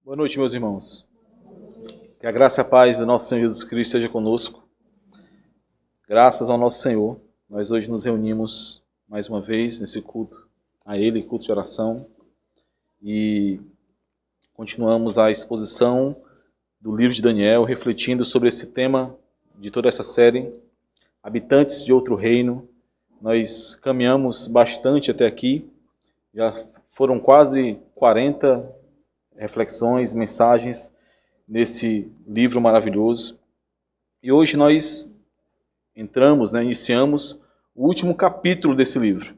Boa noite, meus irmãos. Que a graça e a paz do nosso Senhor Jesus Cristo seja conosco. Graças ao nosso Senhor, nós hoje nos reunimos mais uma vez nesse culto a Ele, culto de oração, e continuamos a exposição do livro de Daniel, refletindo sobre esse tema de toda essa série, Habitantes de Outro Reino. Nós caminhamos bastante até aqui, já foram quase 40 reflexões, mensagens nesse livro maravilhoso. E hoje nós iniciamos o último capítulo desse livro.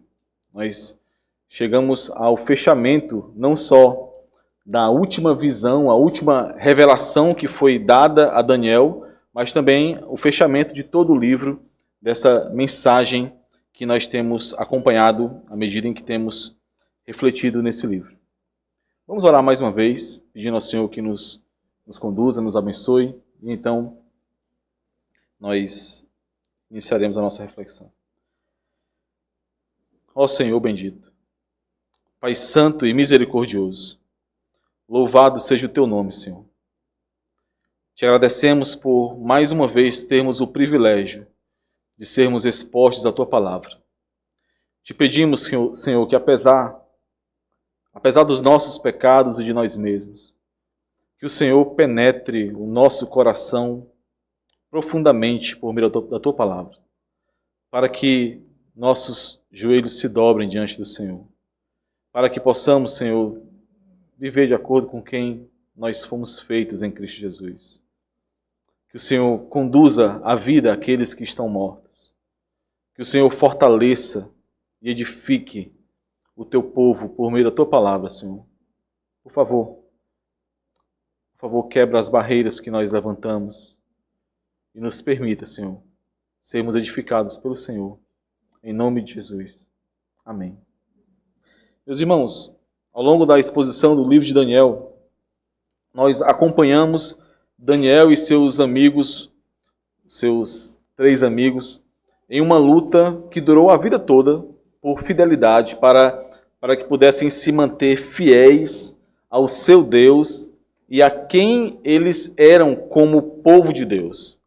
Nós chegamos ao fechamento não só da última visão, a última revelação que foi dada a Daniel, mas também o fechamento de todo o livro, dessa mensagem que nós temos acompanhado à medida em que temos refletido nesse livro. Vamos orar mais uma vez, pedindo ao Senhor que nos conduza, nos abençoe, e então nós iniciaremos a nossa reflexão. Ó Senhor bendito, Pai santo e misericordioso, louvado seja o Teu nome, Senhor. Te agradecemos por mais uma vez termos o privilégio de sermos expostos à Tua palavra. Te pedimos, Senhor, que apesar dos nossos pecados e de nós mesmos, que o Senhor penetre o nosso coração profundamente por meio da Tua palavra, para que nossos joelhos se dobrem diante do Senhor, para que possamos, Senhor, viver de acordo com quem nós fomos feitos em Cristo Jesus. Que o Senhor conduza a vida àqueles que estão mortos, que o Senhor fortaleça e edifique o Teu povo por meio da Tua palavra, Senhor. Por favor, quebra as barreiras que nós levantamos e nos permita, Senhor, sermos edificados pelo Senhor, em nome de Jesus. Amém. Meus irmãos, ao longo da exposição do livro de Daniel, nós acompanhamos Daniel e seus amigos, seus 3 amigos, em uma luta que durou a vida toda por fidelidade, para que pudessem se manter fiéis ao seu Deus e a quem eles eram como povo de Deus.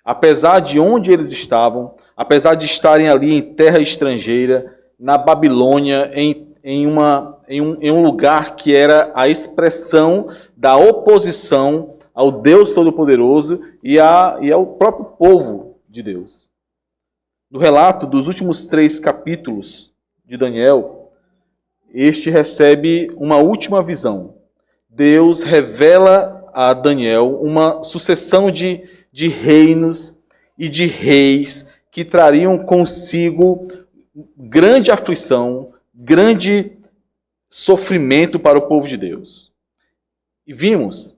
Apesar de onde eles estavam, apesar de estarem ali em terra estrangeira, na Babilônia, em um lugar que era a expressão da oposição ao Deus Todo-Poderoso e ao próprio povo de Deus. No relato dos últimos 3 capítulos de Daniel, este recebe uma última visão. Deus revela a Daniel uma sucessão de reinos e de reis que trariam consigo grande aflição, grande sofrimento para o povo de Deus. E vimos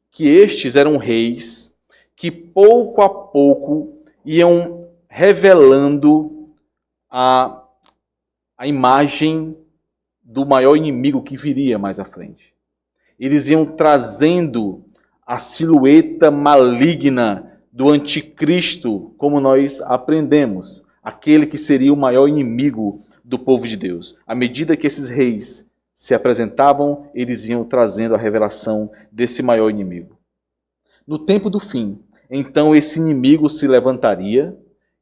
que estes eram reis que pouco a pouco iam revelando a imagem do maior inimigo que viria mais à frente. Eles iam trazendo a silhueta maligna do anticristo, como nós aprendemos, aquele que seria o maior inimigo do povo de Deus. À medida que esses reis se apresentavam, eles iam trazendo a revelação desse maior inimigo. No tempo do fim, então esse inimigo se levantaria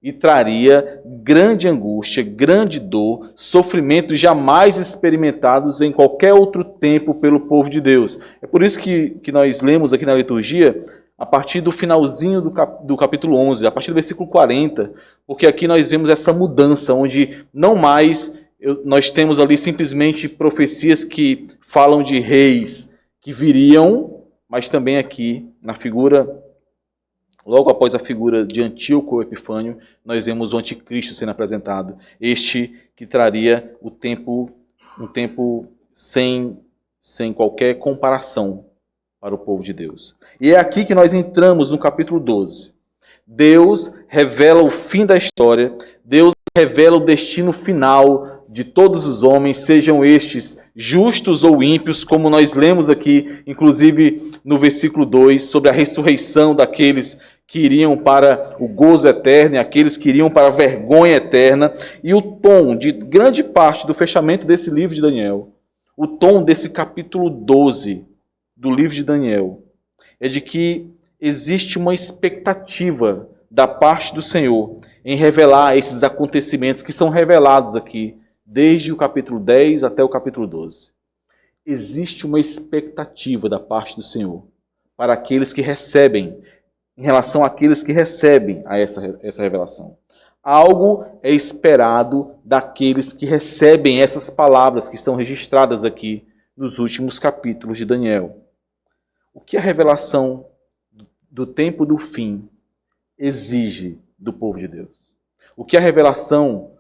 e traria grande angústia, grande dor, sofrimentos jamais experimentados em qualquer outro tempo pelo povo de Deus. É por isso que nós lemos aqui na liturgia, a partir do finalzinho do capítulo 11, a partir do versículo 40, porque aqui nós vemos essa mudança, onde não mais nós temos ali simplesmente profecias que falam de reis que viriam, mas também aqui, na figura, logo após a figura de Antíoco Epifânio, nós vemos o anticristo sendo apresentado. Este que traria um tempo sem qualquer comparação para o povo de Deus. E é aqui que nós entramos no capítulo 12. Deus revela o fim da história, Deus revela o destino final de todos os homens, sejam estes justos ou ímpios, como nós lemos aqui, inclusive no versículo 2, sobre a ressurreição daqueles que iriam para o gozo eterno e aqueles que iriam para a vergonha eterna. E o tom de grande parte do fechamento desse livro de Daniel, o tom desse capítulo 12, do livro de Daniel é de que existe uma expectativa da parte do Senhor em revelar esses acontecimentos que são revelados aqui, desde o capítulo 10 até o capítulo 12. Existe uma expectativa da parte do Senhor para aqueles que recebem, em relação àqueles que recebem a essa revelação. Algo é esperado daqueles que recebem essas palavras que são registradas aqui nos últimos capítulos de Daniel. O que a revelação do tempo do fim exige do povo de Deus? O que a revelação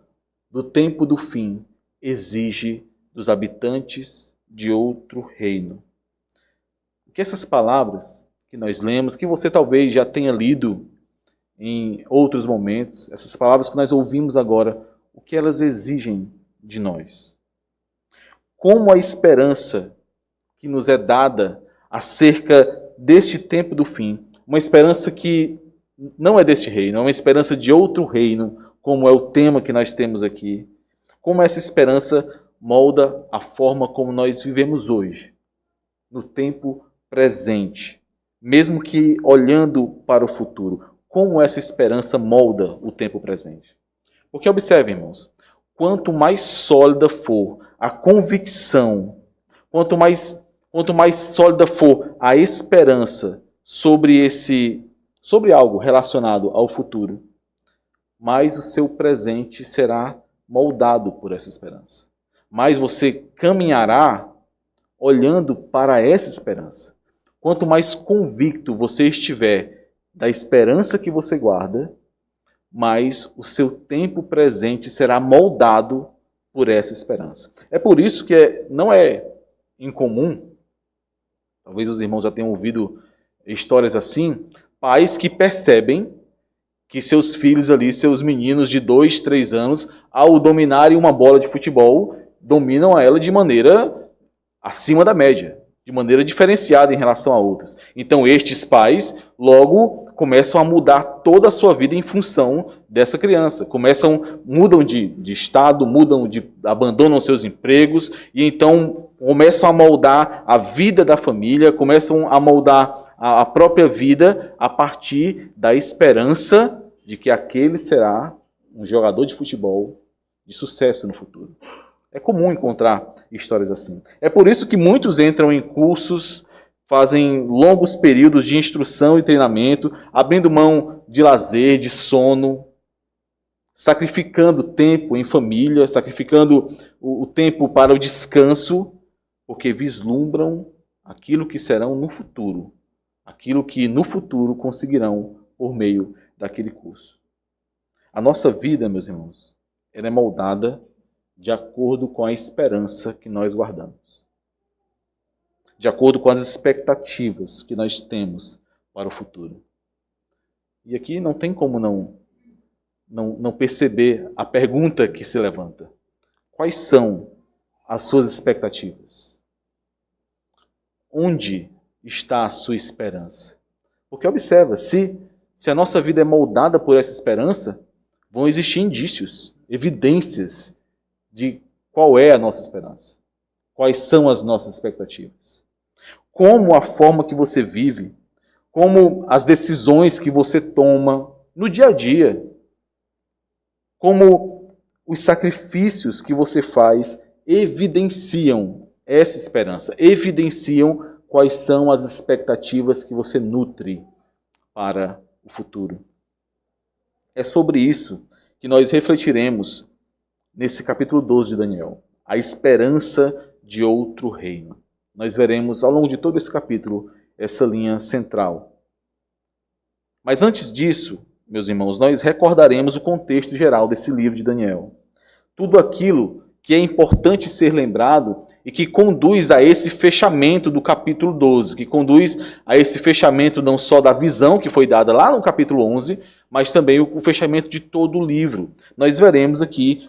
do tempo do fim exige dos habitantes de outro reino? O que essas palavras que nós lemos, que você talvez já tenha lido em outros momentos, essas palavras que nós ouvimos agora, o que elas exigem de nós? Como a esperança que nos é dada acerca deste tempo do fim, uma esperança que não é deste reino, é uma esperança de outro reino, como é o tema que nós temos aqui. Como essa esperança molda a forma como nós vivemos hoje, no tempo presente, mesmo que olhando para o futuro. Como essa esperança molda o tempo presente? Porque observem, irmãos, quanto mais sólida for a convicção, quanto mais sólida for a esperança sobre algo relacionado ao futuro, mais o seu presente será moldado por essa esperança. Mais você caminhará olhando para essa esperança. Quanto mais convicto você estiver da esperança que você guarda, mais o seu tempo presente será moldado por essa esperança. É por isso que não é incomum, talvez os irmãos já tenham ouvido histórias assim, pais que percebem que seus filhos ali, seus meninos de 2, 3 anos, ao dominarem uma bola de futebol, dominam ela de maneira acima da média, de maneira diferenciada em relação a outros. Então estes pais logo começam a mudar toda a sua vida em função dessa criança. Mudam de estado, abandonam seus empregos e então começam a moldar a vida da família, começam a moldar a própria vida a partir da esperança de que aquele será um jogador de futebol de sucesso no futuro. É comum encontrar histórias assim. É por isso que muitos entram em cursos, fazem longos períodos de instrução e treinamento, abrindo mão de lazer, de sono, sacrificando tempo em família, sacrificando o tempo para o descanso, porque vislumbram aquilo que serão no futuro, aquilo que no futuro conseguirão por meio daquele curso. A nossa vida, meus irmãos, ela é moldada de acordo com a esperança que nós guardamos, de acordo com as expectativas que nós temos para o futuro. E aqui não tem como não perceber a pergunta que se levanta. Quais são as suas expectativas? Onde está a sua esperança? Porque observa, se a nossa vida é moldada por essa esperança, vão existir indícios, evidências de qual é a nossa esperança. Quais são as nossas expectativas. Como a forma que você vive, como as decisões que você toma no dia a dia, como os sacrifícios que você faz evidenciam essa esperança, evidenciam quais são as expectativas que você nutre para o futuro. É sobre isso que nós refletiremos nesse capítulo 12 de Daniel, a esperança de outro reino. Nós veremos ao longo de todo esse capítulo essa linha central. Mas antes disso, meus irmãos, nós recordaremos o contexto geral desse livro de Daniel. Tudo aquilo que é importante ser lembrado e que conduz a esse fechamento do capítulo 12, que conduz a esse fechamento não só da visão que foi dada lá no capítulo 11, mas também o fechamento de todo o livro. Nós veremos aqui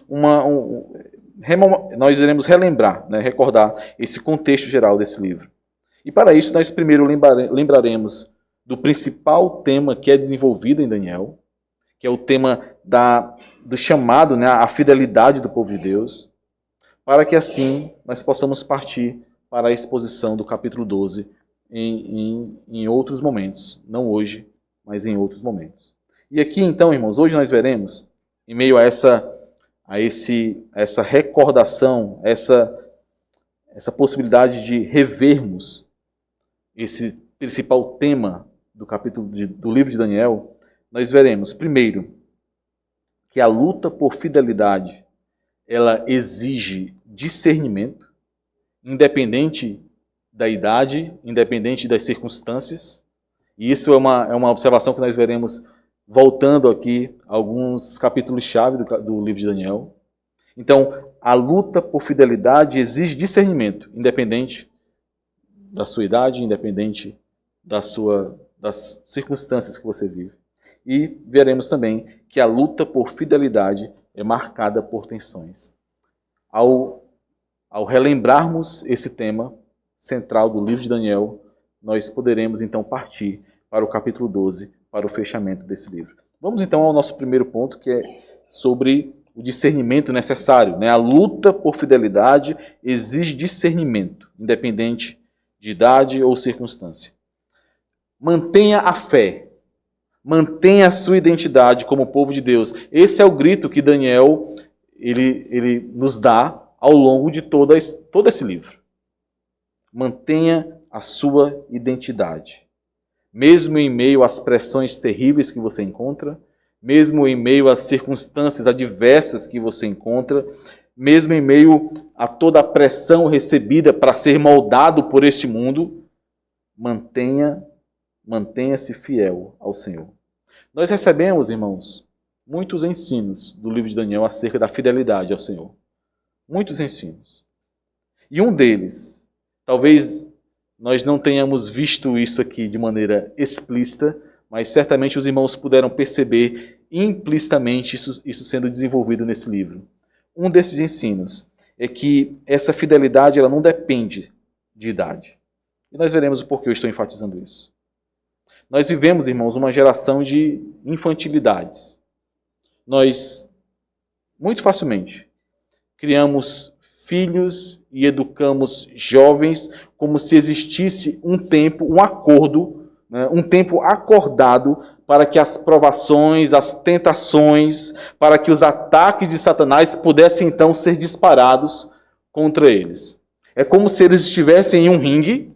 nós iremos relembrar, recordar esse contexto geral desse livro. E para isso nós primeiro lembraremos do principal tema que é desenvolvido em Daniel, que é o tema do chamado, à fidelidade do povo de Deus, para que assim nós possamos partir para a exposição do capítulo 12 em outros momentos. Não hoje, mas em outros momentos. E aqui então, irmãos, hoje nós veremos, em meio a essa recordação, essa possibilidade de revermos esse principal tema do capítulo do livro de Daniel, nós veremos, primeiro, que a luta por fidelidade, ela exige discernimento, independente da idade, independente das circunstâncias. E isso é uma observação que nós veremos voltando aqui a alguns capítulos-chave do livro de Daniel. Então, a luta por fidelidade exige discernimento, independente da sua idade, independente das circunstâncias que você vive. E veremos também que a luta por fidelidade é marcada por tensões. Ao relembrarmos esse tema central do livro de Daniel, nós poderemos então partir para o capítulo 12, para o fechamento desse livro. Vamos então ao nosso primeiro ponto, que é sobre o discernimento necessário. A luta por fidelidade exige discernimento, independente de idade ou circunstância. Mantenha a fé, mantenha a sua identidade como povo de Deus. Esse é o grito que Daniel ele nos dá ao longo de todo esse livro. Mantenha a sua identidade. Mesmo em meio às pressões terríveis que você encontra, mesmo em meio às circunstâncias adversas que você encontra, mesmo em meio a toda a pressão recebida para ser moldado por este mundo, mantenha-se fiel ao Senhor. Nós recebemos, irmãos, muitos ensinos do livro de Daniel acerca da fidelidade ao Senhor. Muitos ensinos. E um deles, talvez nós não tenhamos visto isso aqui de maneira explícita, mas certamente os irmãos puderam perceber implicitamente isso sendo desenvolvido nesse livro. Um desses ensinos é que essa fidelidade ela não depende de idade. E nós veremos o porquê eu estou enfatizando isso. Nós vivemos, irmãos, uma geração de infantilidades. Nós, muito facilmente, criamos filhos e educamos jovens como se existisse um tempo, um acordo, um tempo acordado para que as provações, as tentações, para que os ataques de Satanás pudessem então ser disparados contra eles. É como se eles estivessem em um ringue,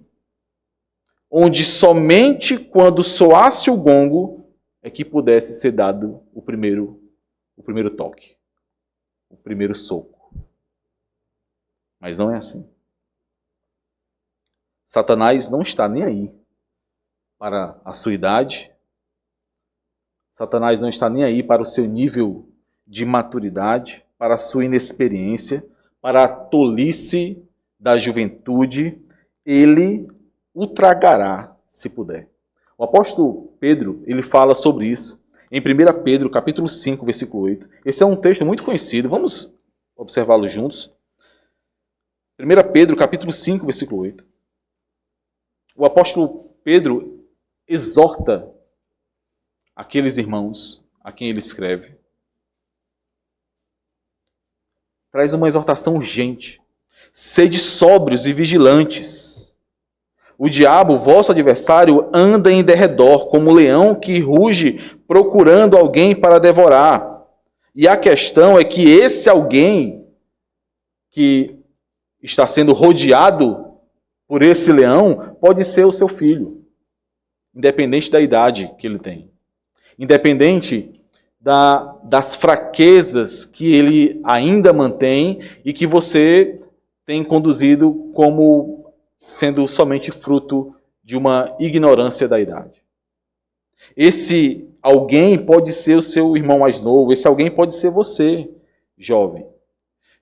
onde somente quando soasse o gongo é que pudesse ser dado o primeiro toque, o primeiro soco. Mas não é assim. Satanás não está nem aí para a sua idade. Satanás não está nem aí para o seu nível de maturidade, para a sua inexperiência, para a tolice da juventude. Ele o tragará, se puder. O apóstolo Pedro, ele fala sobre isso em 1 Pedro, capítulo 5, versículo 8. Esse é um texto muito conhecido. Vamos observá-lo juntos. 1 Pedro, capítulo 5, versículo 8. O apóstolo Pedro exorta aqueles irmãos a quem ele escreve. Traz uma exortação urgente. Sede sóbrios e vigilantes. O diabo, vosso adversário, anda em derredor, como leão que ruge, procurando alguém para devorar. E a questão é que esse alguém que está sendo rodeado por esse leão pode ser o seu filho, independente da idade que ele tem, independente das fraquezas que ele ainda mantém e que você tem conduzido como sendo somente fruto de uma ignorância da idade. Esse alguém pode ser o seu irmão mais novo, esse alguém pode ser você, jovem,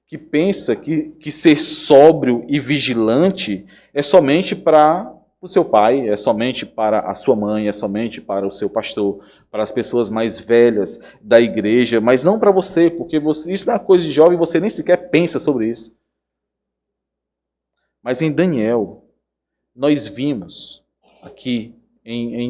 que pensa que ser sóbrio e vigilante é somente para o seu pai, é somente para a sua mãe, é somente para o seu pastor, para as pessoas mais velhas da igreja, mas não para você, porque isso não é coisa de jovem, você nem sequer pensa sobre isso. Mas em Daniel, nós vimos aqui, em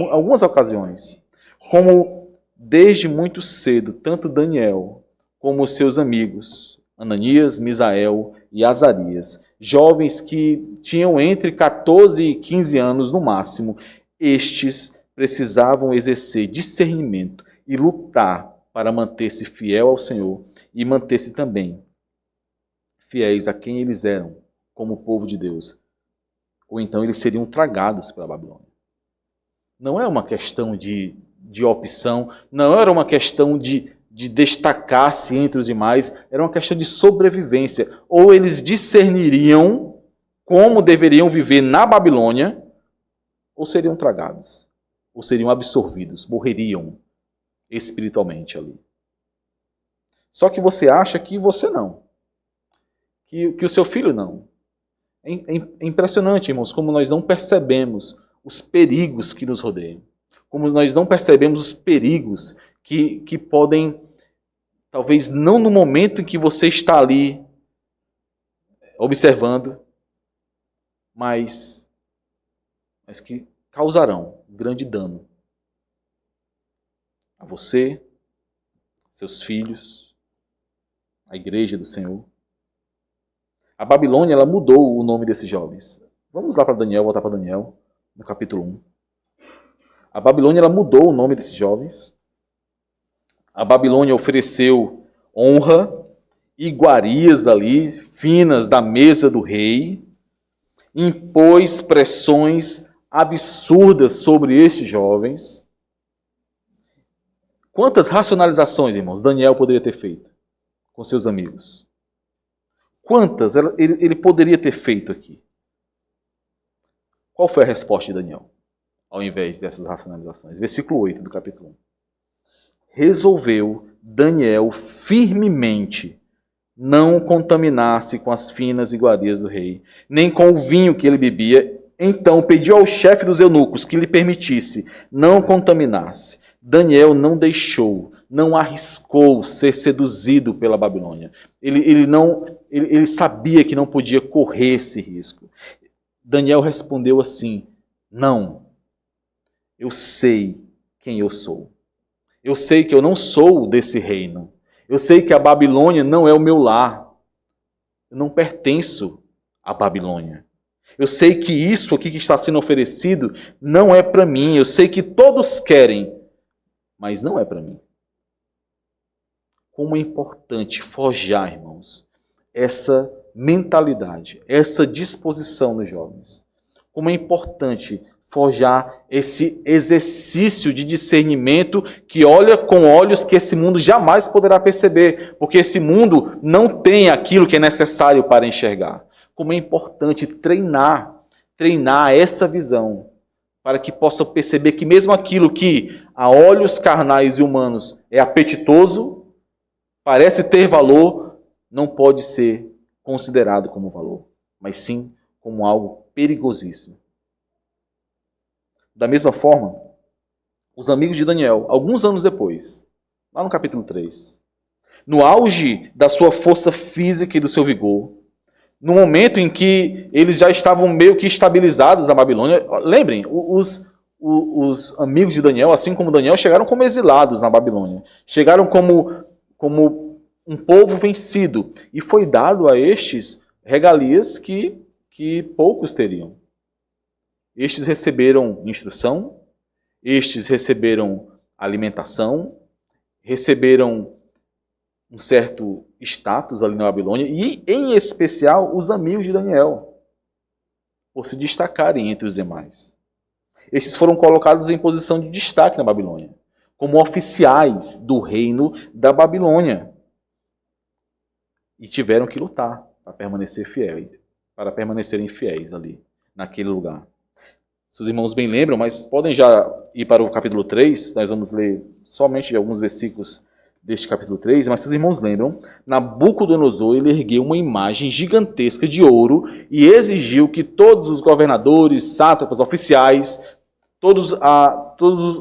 algumas ocasiões, como desde muito cedo, tanto Daniel como os seus amigos, Ananias, Misael e Azarias, jovens que tinham entre 14 e 15 anos no máximo, estes precisavam exercer discernimento e lutar para manter-se fiel ao Senhor e manter-se também fiéis a quem eles eram, como povo de Deus. Ou então eles seriam tragados pela Babilônia. Não é uma questão de opção, não era uma questão de destacar-se entre os demais, era uma questão de sobrevivência. Ou eles discerniriam como deveriam viver na Babilônia, ou seriam tragados, ou seriam absorvidos, morreriam espiritualmente ali. Só que você acha que você não, que o seu filho não. É impressionante, irmãos, como nós não percebemos os perigos que nos rodeiam, como nós não percebemos os perigos que podem, talvez não no momento em que você está ali observando, mas que causarão grande dano a você, seus filhos, a igreja do Senhor. A Babilônia, ela mudou o nome desses jovens. Vamos lá para Daniel, voltar para Daniel, no capítulo 1. A Babilônia, ela mudou o nome desses jovens. A Babilônia ofereceu honra, iguarias ali, finas da mesa do rei, impôs pressões absurdas sobre estes jovens. Quantas racionalizações, irmãos, Daniel poderia ter feito com seus amigos? Quantas ele poderia ter feito aqui? Qual foi a resposta de Daniel, ao invés dessas racionalizações? Versículo 8 do capítulo 1. Resolveu Daniel firmemente não contaminar-se com as finas iguarias do rei, nem com o vinho que ele bebia. Então pediu ao chefe dos eunucos que lhe permitisse não contaminar-se. Daniel não deixou, não arriscou ser seduzido pela Babilônia. Ele sabia que não podia correr esse risco. Daniel respondeu assim: não, eu sei quem eu sou. Eu sei que eu não sou desse reino. Eu sei que a Babilônia não é o meu lar. Eu não pertenço à Babilônia. Eu sei que isso aqui que está sendo oferecido não é para mim. Eu sei que todos querem, mas não é para mim. Como é importante forjar, irmãos, essa mentalidade, essa disposição nos jovens. Como é importante forjar esse exercício de discernimento que olha com olhos que esse mundo jamais poderá perceber, porque esse mundo não tem aquilo que é necessário para enxergar. Como é importante treinar essa visão, para que possa perceber que mesmo aquilo que a olhos carnais e humanos é apetitoso, parece ter valor, não pode ser considerado como valor, mas sim como algo perigosíssimo. Da mesma forma, os amigos de Daniel, alguns anos depois, lá no capítulo 3, no auge da sua força física e do seu vigor, no momento em que eles já estavam meio que estabilizados na Babilônia, lembrem, os amigos de Daniel, assim como Daniel, chegaram como exilados na Babilônia, chegaram como um povo vencido, e foi dado a estes regalias que poucos teriam. Estes receberam instrução, estes receberam alimentação, receberam um certo status ali na Babilônia, e em especial os amigos de Daniel, por se destacarem entre os demais. Estes foram colocados em posição de destaque na Babilônia, como oficiais do reino da Babilônia. E tiveram que lutar para permanecerem fiéis ali, naquele lugar. Se os irmãos bem lembram, mas podem já ir para o capítulo 3, nós vamos ler somente alguns versículos deste capítulo 3, mas se os irmãos lembram, Nabucodonosor ele ergueu uma imagem gigantesca de ouro e exigiu que todos os governadores, sátrapas, oficiais, todos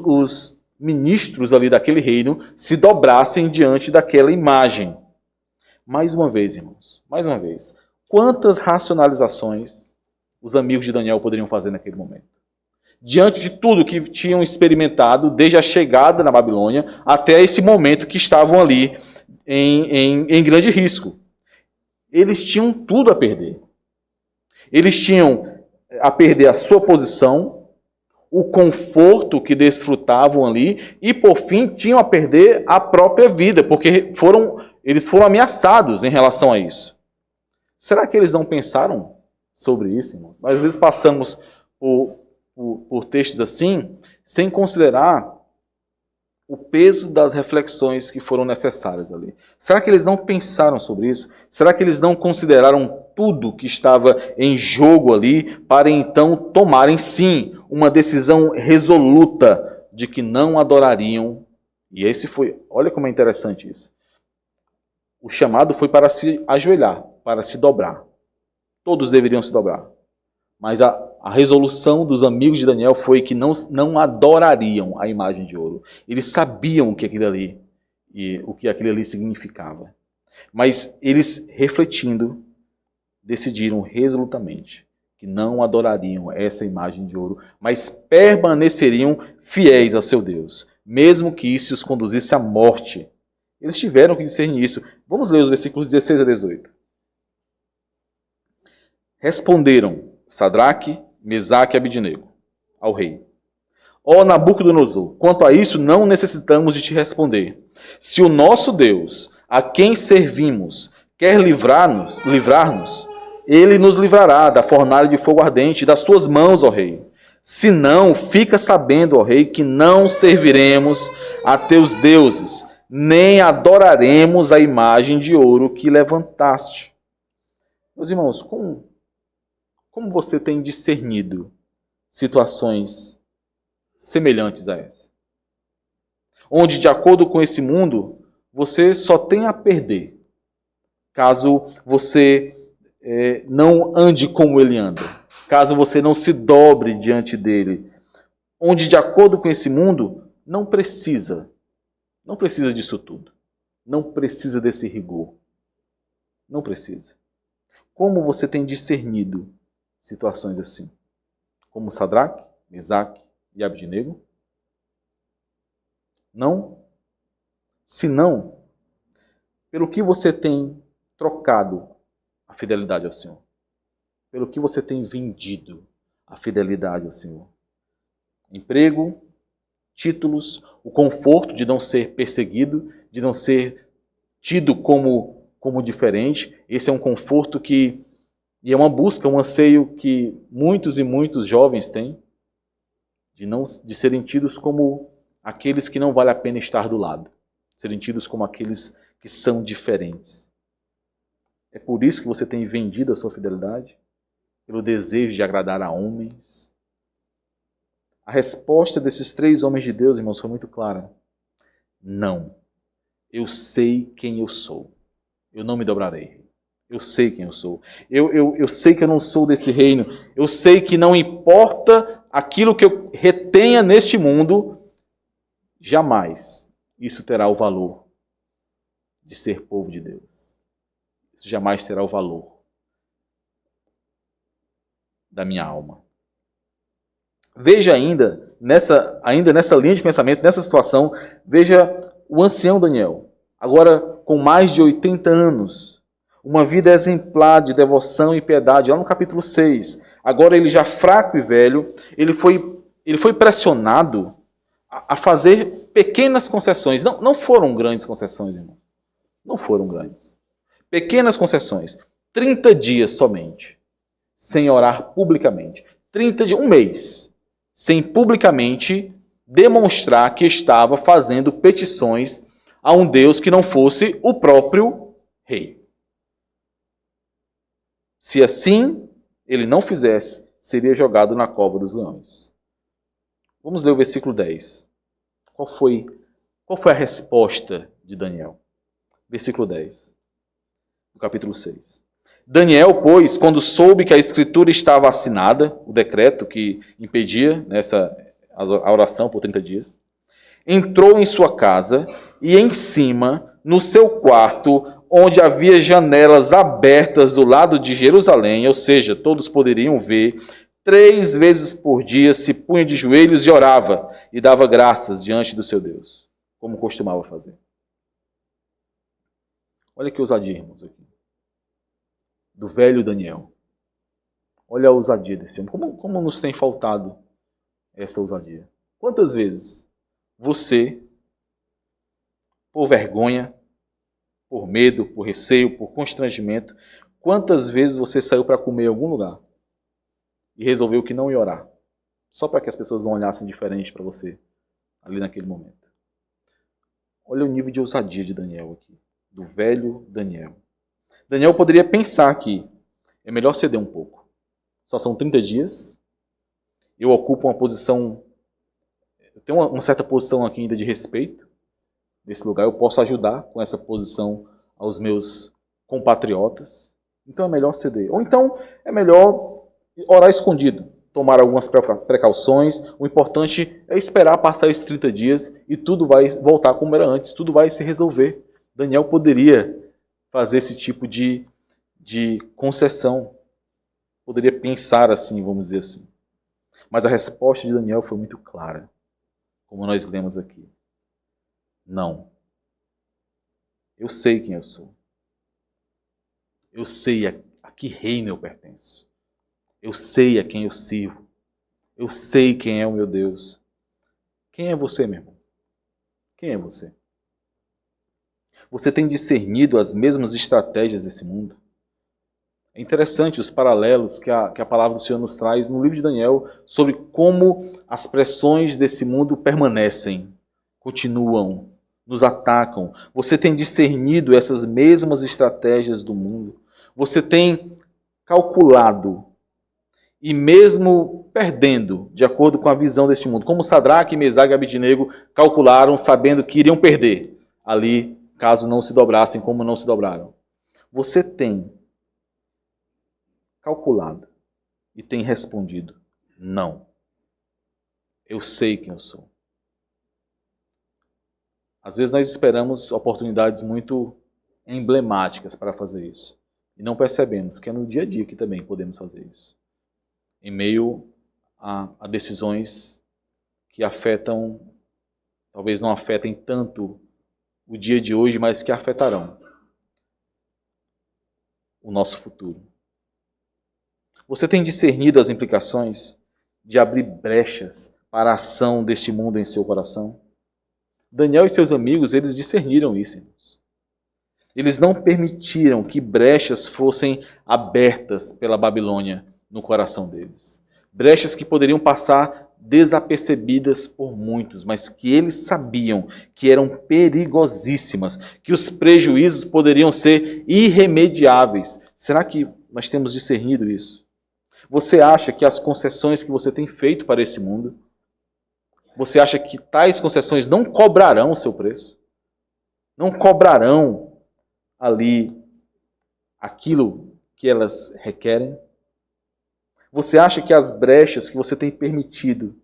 os ministros ali daquele reino se dobrassem diante daquela imagem. Mais uma vez, irmãos, mais uma vez, quantas racionalizações os amigos de Daniel poderiam fazer naquele momento? Diante de tudo que tinham experimentado, desde a chegada na Babilônia até esse momento que estavam ali em grande risco. Eles tinham tudo a perder. Eles tinham a perder a sua posição, o conforto que desfrutavam ali, e por fim tinham a perder a própria vida, porque eles foram ameaçados em relação a isso. Será que eles não pensaram sobre isso, irmãos? Nós às vezes passamos por textos assim, sem considerar o peso das reflexões que foram necessárias ali. Será que eles não pensaram sobre isso? Será que eles não consideraram tudo que estava em jogo ali para então tomarem, sim, uma decisão resoluta de que não adorariam? E esse foi, olha como é interessante isso. O chamado foi para se ajoelhar, para se dobrar. Todos deveriam se dobrar. Mas a resolução dos amigos de Daniel foi que não adorariam a imagem de ouro. Eles sabiam o que aquilo ali significava. Mas eles, refletindo, decidiram resolutamente que não adorariam essa imagem de ouro, mas permaneceriam fiéis ao seu Deus, mesmo que isso os conduzisse à morte. Eles tiveram que discernir isso. Vamos ler os versículos 16 a 18. Responderam Sadraque, Mesaque e Abidnego ao rei: Ó Nabucodonosor, quanto a isso não necessitamos de te responder. Se o nosso Deus, a quem servimos, quer livrar-nos, ele nos livrará da fornalha de fogo ardente das tuas mãos, ó rei. Se não, fica sabendo, ó rei, que não serviremos a teus deuses, nem adoraremos a imagem de ouro que levantaste. Meus irmãos, como você tem discernido situações semelhantes a essa? Onde, de acordo com esse mundo, você só tem a perder caso você não ande como ele anda, caso você não se dobre diante dele. Onde, de acordo com esse mundo, não precisa disso tudo. Não precisa desse rigor. Não precisa. Como você tem discernido situações assim? Como Sadraque, Mesaque e Abidnego? Não? Se não, pelo que você tem trocado a fidelidade ao Senhor? Pelo que você tem vendido a fidelidade ao Senhor? Emprego, títulos, o conforto de não ser perseguido, de não ser tido como diferente. Esse é um conforto e é uma busca, um anseio que muitos e muitos jovens têm, de serem tidos como aqueles que não vale a pena estar do lado, serem tidos como aqueles que são diferentes. É por isso que você tem vendido a sua fidelidade? Pelo desejo de agradar a homens? A resposta desses 3 homens de Deus, irmãos, foi muito clara. Não. Eu sei quem eu sou. Eu não me dobrarei. Eu sei quem eu sou. Eu sei que eu não sou desse reino. Eu sei que não importa aquilo que eu retenha neste mundo, jamais isso terá o valor de ser povo de Deus. Isso jamais terá o valor da minha alma. Veja ainda nessa linha de pensamento, nessa situação, veja o ancião Daniel, agora com mais de 80 anos, uma vida exemplar de devoção e piedade, lá no capítulo 6. Agora ele já fraco e velho, ele foi pressionado a fazer pequenas concessões. Não foram grandes concessões, irmão. Não foram grandes. Pequenas concessões. 30 dias somente, sem orar publicamente. 30 dias, um mês, sem publicamente demonstrar que estava fazendo petições a um Deus que não fosse o próprio rei. Se assim ele não fizesse, seria jogado na cova dos leões. Vamos ler o versículo 10. Qual foi a resposta de Daniel? Versículo 10, do capítulo 6. Daniel, pois, quando soube que a escritura estava assinada, o decreto que impedia a oração por 30 dias, entrou em sua casa e em cima, no seu quarto, onde havia janelas abertas do lado de Jerusalém, ou seja, todos poderiam ver, 3 vezes por dia se punha de joelhos e orava e dava graças diante do seu Deus, como costumava fazer. Olha que ousadia, irmãos, aqui. Do velho Daniel. Olha a ousadia desse homem. Como nos tem faltado essa ousadia? Quantas vezes você, por vergonha, por medo, por receio, por constrangimento, quantas vezes você saiu para comer em algum lugar e resolveu que não ia orar, só para que as pessoas não olhassem diferente para você ali naquele momento? Olha o nível de ousadia de Daniel aqui, do velho Daniel. Daniel poderia pensar que é melhor ceder um pouco. Só são 30 dias, eu ocupo uma posição, eu tenho uma certa posição aqui ainda de respeito nesse lugar, eu posso ajudar com essa posição aos meus compatriotas, então é melhor ceder. Ou então é melhor orar escondido, tomar algumas precauções, o importante é esperar passar esses 30 dias e tudo vai voltar como era antes, tudo vai se resolver. Daniel poderia fazer esse tipo de concessão, poderia pensar assim, vamos dizer assim. Mas a resposta de Daniel foi muito clara, como nós lemos aqui. Não. Eu sei quem eu sou. Eu sei a que reino eu pertenço. Eu sei a quem eu sirvo. Eu sei quem é o meu Deus. Quem é você, meu irmão? Quem é você? Você tem discernido as mesmas estratégias desse mundo? É interessante os paralelos que a palavra do Senhor nos traz no livro de Daniel sobre como as pressões desse mundo permanecem, continuam, nos atacam. Você tem discernido essas mesmas estratégias do mundo. Você tem calculado e mesmo perdendo, de acordo com a visão deste mundo, como Sadraque, Mesaque e Abednego calcularam sabendo que iriam perder ali, caso não se dobrassem como não se dobraram. Você tem calculado e tem respondido: não. Eu sei quem eu sou. Às vezes nós esperamos oportunidades muito emblemáticas para fazer isso. E não percebemos que é no dia a dia que também podemos fazer isso. Em meio a decisões que afetam, talvez não afetem tanto o dia de hoje, mas que afetarão o nosso futuro. Você tem discernido as implicações de abrir brechas para a ação deste mundo em seu coração? Daniel e seus amigos, eles discerniram isso, irmãos. Eles não permitiram que brechas fossem abertas pela Babilônia no coração deles. Brechas que poderiam passar desapercebidas por muitos, mas que eles sabiam que eram perigosíssimas, que os prejuízos poderiam ser irremediáveis. Será que nós temos discernido isso? Você acha que as concessões que você tem feito para esse mundo, você acha que tais concessões não cobrarão o seu preço? Não cobrarão ali aquilo que elas requerem? Você acha que as brechas que você tem permitido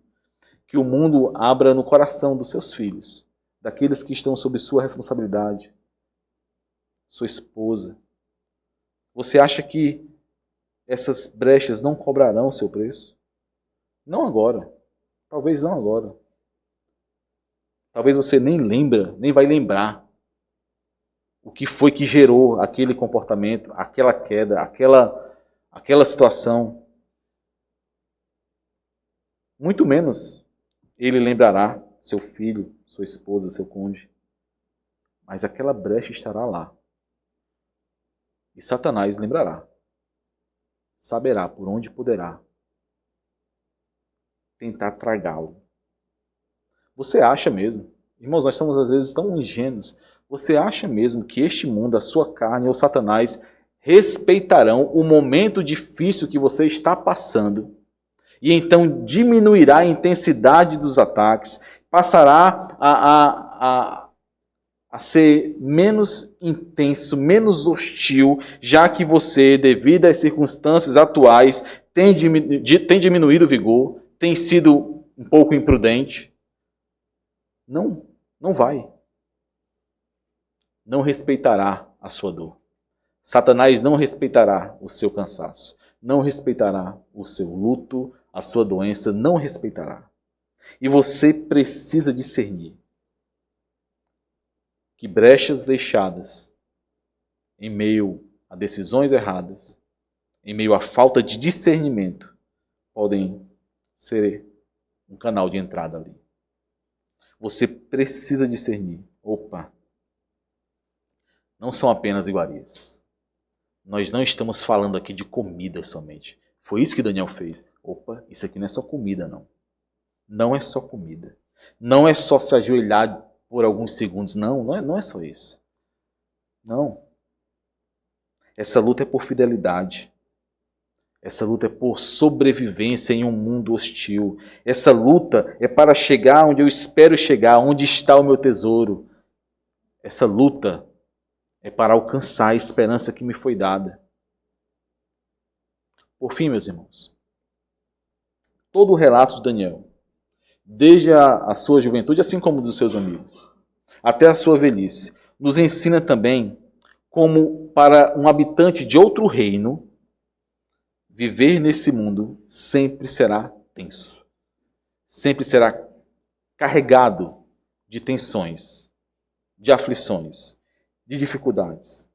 que o mundo abra no coração dos seus filhos, daqueles que estão sob sua responsabilidade, sua esposa, você acha que essas brechas não cobrarão o seu preço? Não agora. Talvez não agora. Talvez você nem vai lembrar o que foi que gerou aquele comportamento, aquela queda, aquela situação. Muito menos ele lembrará seu filho, sua esposa, seu cônjuge. Mas aquela brecha estará lá. E Satanás lembrará. Saberá por onde poderá tentar tragá-lo. Você acha mesmo, irmãos, nós estamos às vezes tão ingênuos, você acha mesmo que este mundo, a sua carne ou Satanás respeitarão o momento difícil que você está passando e então diminuirá a intensidade dos ataques, passará a ser menos intenso, menos hostil, já que você, devido às circunstâncias atuais, tem diminuído o vigor, tem sido um pouco imprudente? Não vai. Não respeitará a sua dor. Satanás não respeitará o seu cansaço. Não respeitará o seu luto, a sua doença, não respeitará. E você precisa discernir que brechas deixadas em meio a decisões erradas, em meio à falta de discernimento, podem ser um canal de entrada ali. Você precisa discernir. Opa, não são apenas iguarias. Nós não estamos falando aqui de comida somente. Foi isso que Daniel fez. Opa, isso aqui não é só comida, não. Não é só comida. Não é só se ajoelhar por alguns segundos. Não é só isso. Não. Essa luta é por fidelidade. Essa luta é por sobrevivência em um mundo hostil. Essa luta é para chegar onde eu espero chegar, onde está o meu tesouro. Essa luta é para alcançar a esperança que me foi dada. Por fim, meus irmãos, todo o relato de Daniel, desde a sua juventude, assim como dos seus amigos, até a sua velhice, nos ensina também como para um habitante de outro reino, viver nesse mundo sempre será tenso. Sempre será carregado de tensões, de aflições, de dificuldades.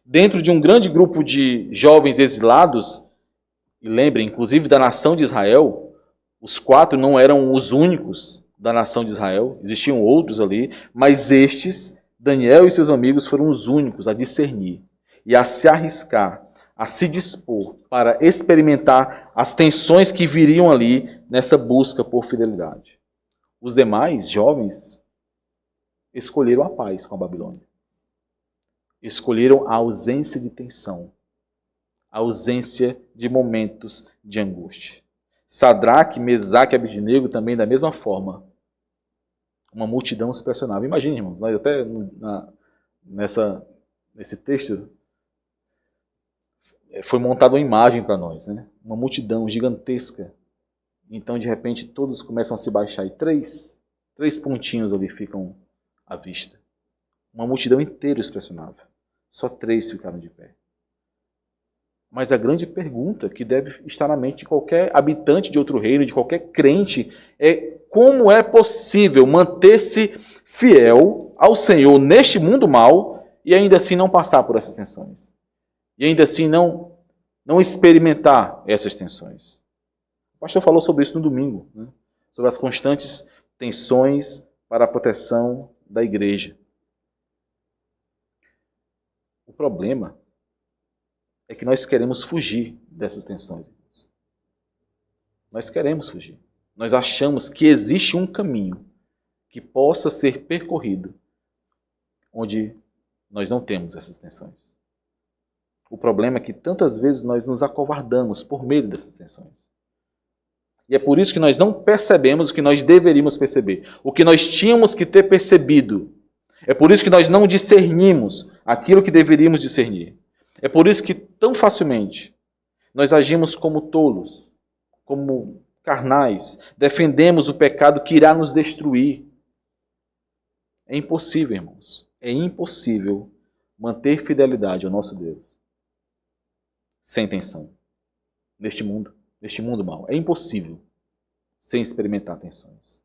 Dentro de um grande grupo de jovens exilados, e lembrem, inclusive da nação de Israel, os 4 não eram os únicos da nação de Israel, existiam outros ali, mas estes, Daniel e seus amigos, foram os únicos a discernir e a se arriscar, a se dispor para experimentar as tensões que viriam ali nessa busca por fidelidade. Os demais jovens escolheram a paz com a Babilônia. Escolheram a ausência de tensão, a ausência de momentos de angústia. Sadraque, Mesaque e Abednego também da mesma forma. Uma multidão os pressionava. Imagine, irmãos, nós até nesse texto foi montada uma imagem para nós, né? Uma multidão gigantesca. Então, de repente, todos começam a se baixar e três pontinhos ali ficam à vista. Uma multidão inteira os pressionava. Só 3 ficaram de pé. Mas a grande pergunta que deve estar na mente de qualquer habitante de outro reino, de qualquer crente, é como é possível manter-se fiel ao Senhor neste mundo mau e ainda assim não passar por essas tensões. E ainda assim não experimentar essas tensões. O pastor falou sobre isso no domingo, né? Sobre as constantes tensões para a proteção da igreja. O problema é que nós queremos fugir dessas tensões. Nós queremos fugir. Nós achamos que existe um caminho que possa ser percorrido onde nós não temos essas tensões. O problema é que tantas vezes nós nos acovardamos por medo dessas tensões. E é por isso que nós não percebemos o que nós deveríamos perceber, o que nós tínhamos que ter percebido. É por isso que nós não discernimos aquilo que deveríamos discernir. É por isso que tão facilmente nós agimos como tolos, como carnais, defendemos o pecado que irá nos destruir. É impossível, irmãos, é impossível manter fidelidade ao nosso Deus sem tensão neste mundo mau. É impossível sem experimentar tensões.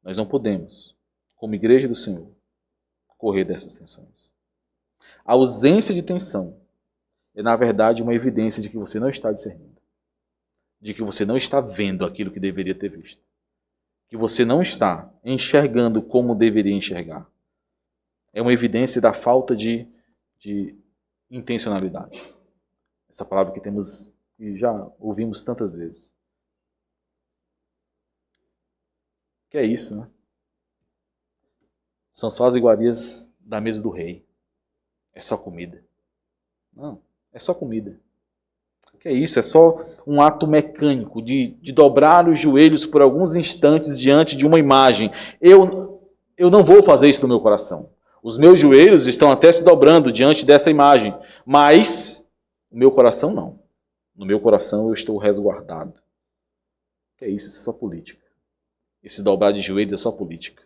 Nós não podemos, como igreja do Senhor, correr dessas tensões. A ausência de tensão é, na verdade, uma evidência de que você não está discernindo, de que você não está vendo aquilo que deveria ter visto, que você não está enxergando como deveria enxergar. É uma evidência da falta de intencionalidade. Essa palavra que temos e já ouvimos tantas vezes. Que é isso, né? São só as iguarias da mesa do rei. É só comida. Não, é só comida. O que é isso? É só um ato mecânico de dobrar os joelhos por alguns instantes diante de uma imagem. Eu não vou fazer isso no meu coração. Os meus joelhos estão até se dobrando diante dessa imagem, mas o meu coração não. No meu coração eu estou resguardado. O que é isso? Isso é só política. Esse dobrar de joelhos é só política.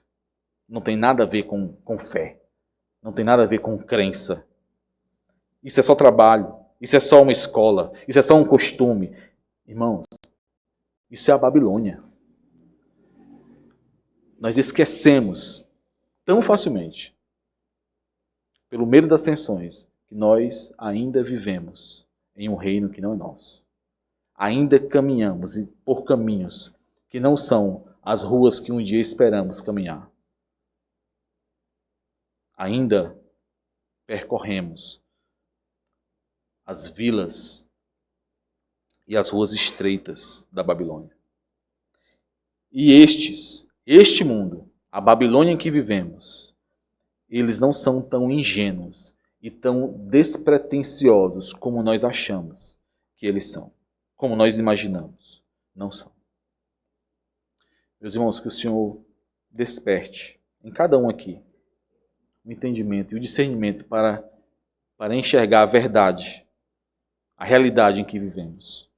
Não tem nada a ver com fé. Não tem nada a ver com crença. Isso é só trabalho. Isso é só uma escola. Isso é só um costume. Irmãos, isso é a Babilônia. Nós esquecemos tão facilmente, pelo medo das tensões, que nós ainda vivemos em um reino que não é nosso. Ainda caminhamos por caminhos que não são as ruas que um dia esperamos caminhar. Ainda percorremos as vilas e as ruas estreitas da Babilônia. E este mundo, a Babilônia em que vivemos, eles não são tão ingênuos e tão despretensiosos como nós achamos que eles são, como nós imaginamos. Não são. Meus irmãos, que o Senhor desperte em cada um aqui o entendimento e o discernimento para enxergar a verdade, a realidade em que vivemos.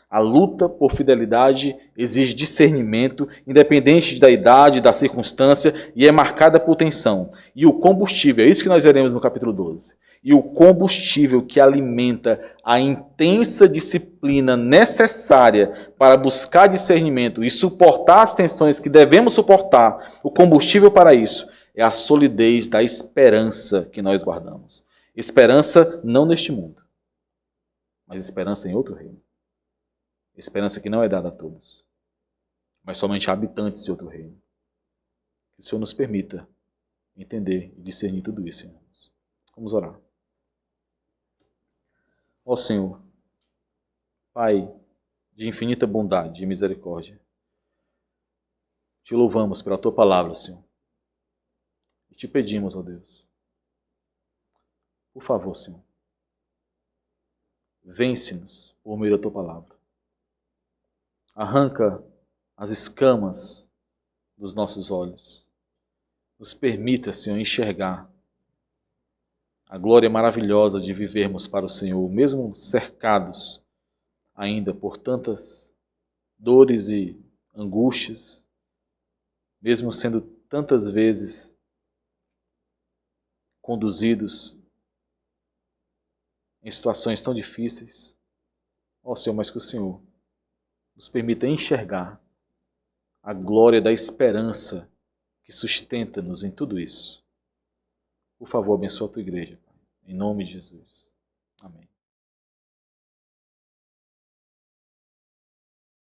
A luta por fidelidade exige discernimento, independente da idade, da circunstância, e é marcada por tensão. E o combustível, é isso que nós veremos no capítulo 12. E o combustível que alimenta a intensa disciplina necessária para buscar discernimento e suportar as tensões que devemos suportar, o combustível para isso é a solidez da esperança que nós guardamos. Esperança não neste mundo, mas esperança em outro reino. Esperança que não é dada a todos, mas somente a habitantes de outro reino. Que o Senhor nos permita entender e discernir tudo isso, irmãos. Vamos orar. Ó Senhor, Pai de infinita bondade e misericórdia, te louvamos pela Tua palavra, Senhor. E te pedimos, ó Deus, por favor, Senhor, vence-nos por meio da Tua palavra. Arranca as escamas dos nossos olhos. Nos permita, Senhor, enxergar a glória maravilhosa de vivermos para o Senhor, mesmo cercados ainda por tantas dores e angústias, mesmo sendo tantas vezes conduzidos em situações tão difíceis. Ó Senhor, mas que o Senhor nos permita enxergar a glória da esperança que sustenta-nos em tudo isso. Por favor, abençoa a tua igreja, Pai. Em nome de Jesus. Amém.